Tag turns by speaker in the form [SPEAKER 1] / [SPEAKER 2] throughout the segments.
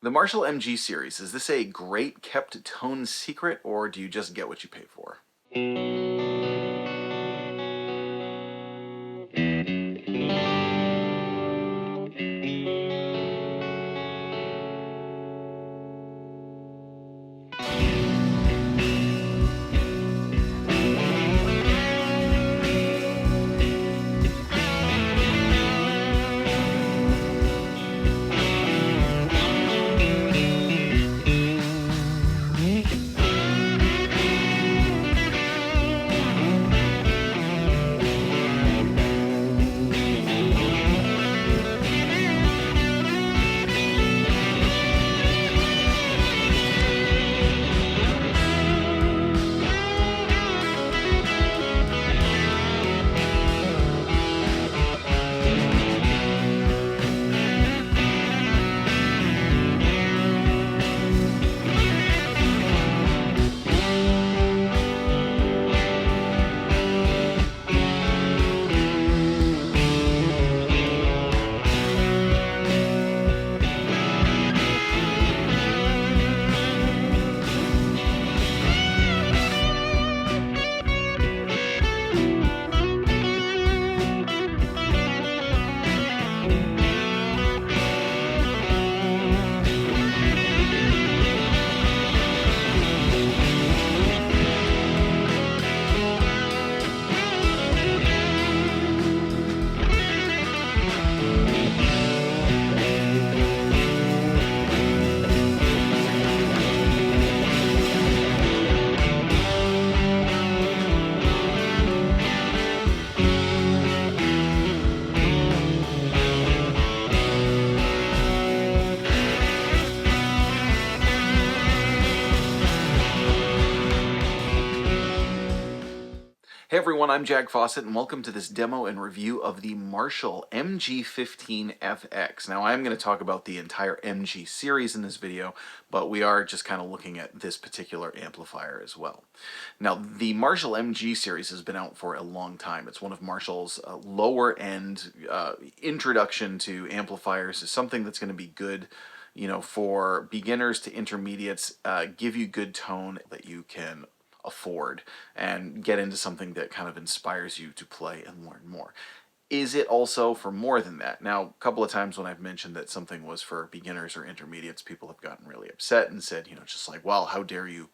[SPEAKER 1] The Marshall MG series, is this a great kept tone secret, or do you just get what you pay for? Hey everyone, I'm Jack Fossett, and welcome to this demo and review of the Marshall MG15fx. Now I'm going to talk about the entire MG series in this video, but we are just kind of looking at this particular amplifier as well. Now the Marshall MG series has been out for a long time. It's one of Marshall's lower end introduction to amplifiers. It's something that's going to be good, you know, for beginners to intermediates, give you good tone that you can afford and get into something that kind of inspires you to play and learn more. Is it also for more than that? Now, a couple of times when I've mentioned that something was for beginners or intermediates, people have gotten really upset and said, you know, just like, well, how dare you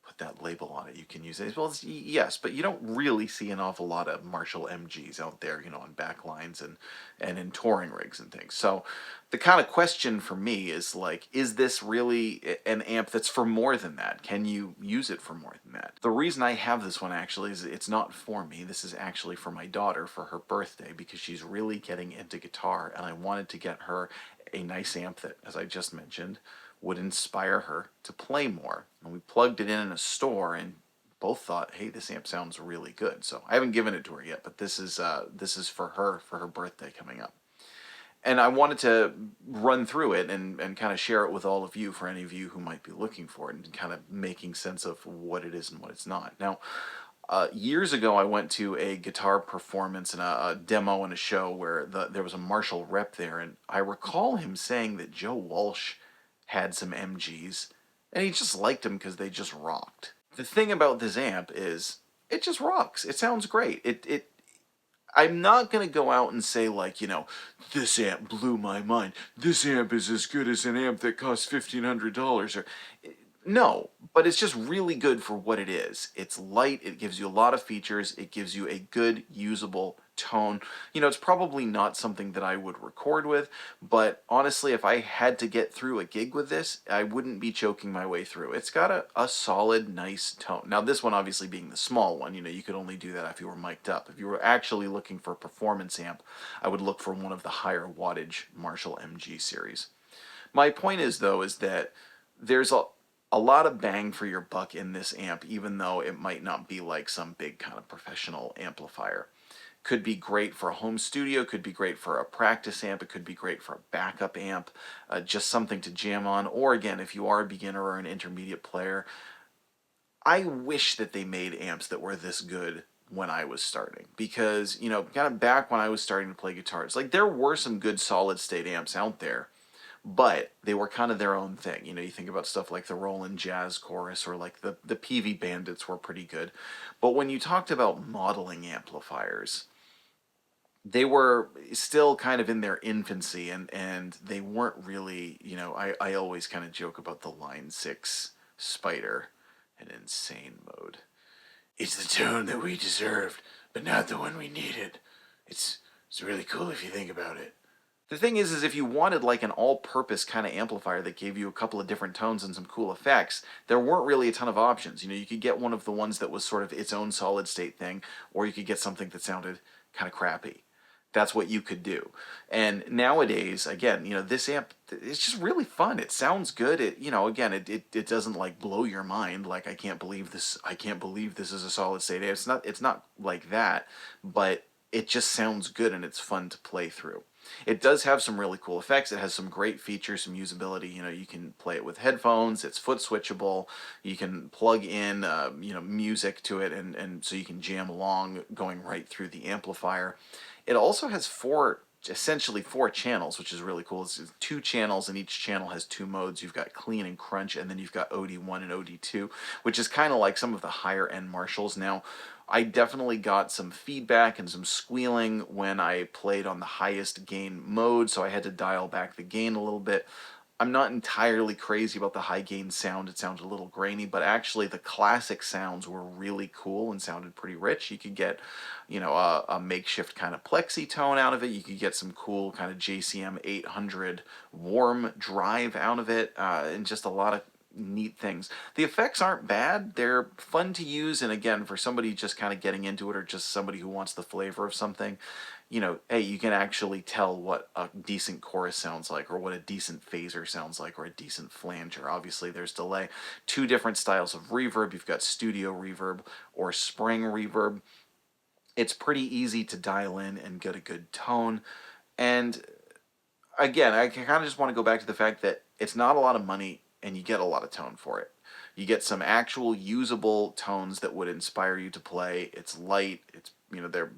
[SPEAKER 1] put that label on it, you can use it. Well, yes, but you don't really see an awful lot of Marshall MGs out there, you know, on backlines and in touring rigs and things. So the kind of question for me is like, is this really an amp that's for more than that? Can you use it for more than that? The reason I have this one actually is it's not for me. This is actually for my daughter for her birthday, because she's really getting into guitar, and I wanted to get her a nice amp that, as I just mentioned, would inspire her to play more. And we plugged it in a store and both thought, hey, this amp sounds really good. So I haven't given it to her yet, but this is for her birthday coming up. And I wanted to run through it and kind of share it with all of you, for any of you who might be looking for it, and kind of making sense of what it is and what it's not. Now, years ago, I went to a guitar performance and a demo and a show where there was a Marshall rep there, and I recall him saying that Joe Walsh had some MGs, and he just liked them because they just rocked. The thing about this amp is it just rocks. It sounds great. I'm not going to go out and say, like, you know, this amp blew my mind. This amp is as good as an amp that costs $1,500. Or no, but it's just really good for what it is. It's light, it gives you a lot of features, it gives you a good, usable tone. You know, it's probably not something that I would record with, but honestly, if I had to get through a gig with this, I wouldn't be choking my way through. It's got a solid, nice tone. Now, this one obviously being the small one, you know, you could only do that if you were mic'd up. If you were actually looking for a performance amp, I would look for one of the higher wattage Marshall MG series. My point is, though, is that there's a lot of bang for your buck in this amp, even though it might not be like some big kind of professional amplifier. Could be great for a home studio, could be great for a practice amp, it could be great for a backup amp, just something to jam on. Or again, if you are a beginner or an intermediate player, I wish that they made amps that were this good when I was starting, because, you know, kind of back when I was starting to play guitars, like, there were some good solid state amps out there, but they were kind of their own thing. You know, you think about stuff like the Roland Jazz Chorus or like the PV Bandits were pretty good. But when you talked about modeling amplifiers, they were still kind of in their infancy, and they weren't really, you know, I always kind of joke about the Line 6 Spider in insane mode. It's the tone that we deserved, but not the one we needed. It's really cool if you think about it. The thing is if you wanted like an all-purpose kind of amplifier that gave you a couple of different tones and some cool effects, there weren't really a ton of options. You know, you could get one of the ones that was sort of its own solid state thing, or you could get something that sounded kind of crappy. That's what you could do. And nowadays, again, you know, this amp, it's just really fun. It sounds good. It, you know, again, it doesn't like blow your mind like I can't believe this is a solid state amp. It's not like that, but it just sounds good and it's fun to play through. It does have some really cool effects. It has some great features, some usability. You know, you can play it with headphones. It's foot switchable. You can plug in, you know, music to it, and so you can jam along going right through the amplifier. It also has essentially four channels, which is really cool. It's 2 channels, and each channel has 2 modes. You've got clean and crunch, and then you've got OD1 and OD2, which is kind of like some of the higher end Marshalls. Now, I definitely got some feedback and some squealing when I played on the highest gain mode, so I had to dial back the gain a little bit. I'm not entirely crazy about the high gain sound. It sounded a little grainy, but actually the classic sounds were really cool and sounded pretty rich. You could get, you know, a makeshift kind of plexi tone out of it. You could get some cool kind of JCM 800 warm drive out of it, and just a lot of neat things. The effects aren't bad. They're fun to use, and again, for somebody just kind of getting into it, or just somebody who wants the flavor of something, you know, hey, you can actually tell what a decent chorus sounds like, or what a decent phaser sounds like, or a decent flanger. Obviously, there's delay. 2 different styles of reverb. You've got studio reverb or spring reverb. It's pretty easy to dial in and get a good tone. And again, I kind of just want to go back to the fact that it's not a lot of money and you get a lot of tone for it. You get some actual usable tones that would inspire you to play. It's light. It's, you know,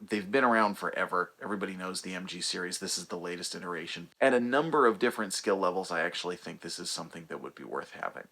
[SPEAKER 1] they've been around forever. Everybody knows the MG series. This is the latest iteration. At a number of different skill levels, I actually think this is something that would be worth having.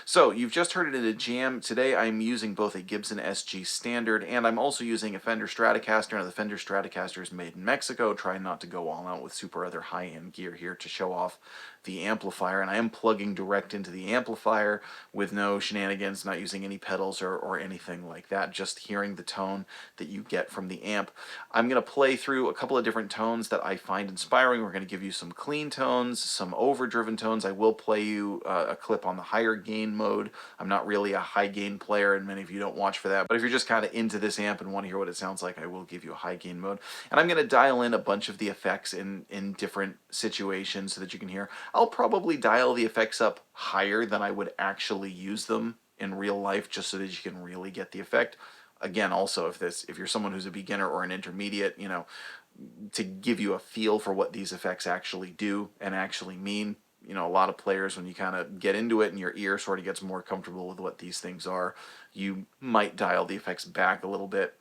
[SPEAKER 1] So, you've just heard it in a jam. Today I'm using both a Gibson SG Standard and I'm also using a Fender Stratocaster. Now, the Fender Stratocaster is made in Mexico. Try not to go all out with super other high-end gear here to show off the amplifier. And I am plugging direct into the amplifier with no shenanigans, not using any pedals or anything like that, just hearing the tone that you get from the amp. I'm going to play through a couple of different tones that I find inspiring. We're going to give you some clean tones, some overdriven tones. I will play you a clip on the higher gain mode. I'm not really a high gain player, and many of you don't watch for that, but if you're just kind of into this amp and want to hear what it sounds like, I will give you a high gain mode. And I'm going to dial in a bunch of the effects in different situations so that you can hear. I'll probably dial the effects up higher than I would actually use them in real life, just so that you can really get the effect. Again, also, if you're someone who's a beginner or an intermediate, you know, to give you a feel for what these effects actually do and actually mean. You know, a lot of players, when you kind of get into it and your ear sort of gets more comfortable with what these things are, you might dial the effects back a little bit,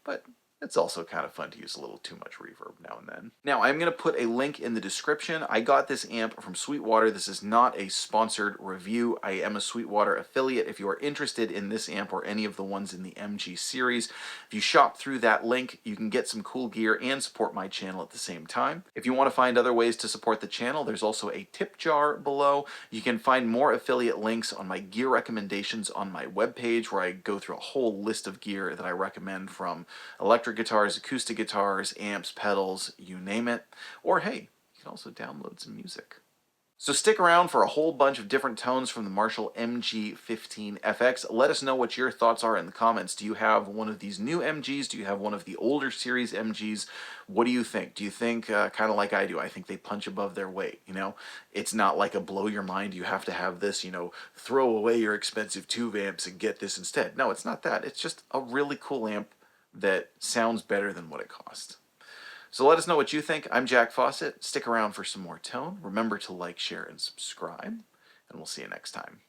[SPEAKER 1] but it's also kind of fun to use a little too much reverb now and then. Now, I'm going to put a link in the description. I got this amp from Sweetwater. This is not a sponsored review. I am a Sweetwater affiliate. If you are interested in this amp or any of the ones in the MG series, if you shop through that link, you can get some cool gear and support my channel at the same time. If you want to find other ways to support the channel, there's also a tip jar below. You can find more affiliate links on my gear recommendations on my webpage, where I go through a whole list of gear that I recommend, from electric guitars, acoustic guitars, amps, pedals, you name it. Or hey, you can also download some music. So stick around for a whole bunch of different tones from the Marshall MG15fx. Let us know what your thoughts are in the comments. Do you have one of these new MGs? Do you have one of the older series MGs? What do you think? Do you think kind of like I do? I think they punch above their weight, you know? It's not like a blow your mind, you have to have this, you know, throw away your expensive tube amps and get this instead. No, it's not that. It's just a really cool amp that sounds better than what it cost. So let us know what you think. I'm Jack Fossett. Stick around for some more tone. Remember to like, share, and subscribe, and we'll see you next time.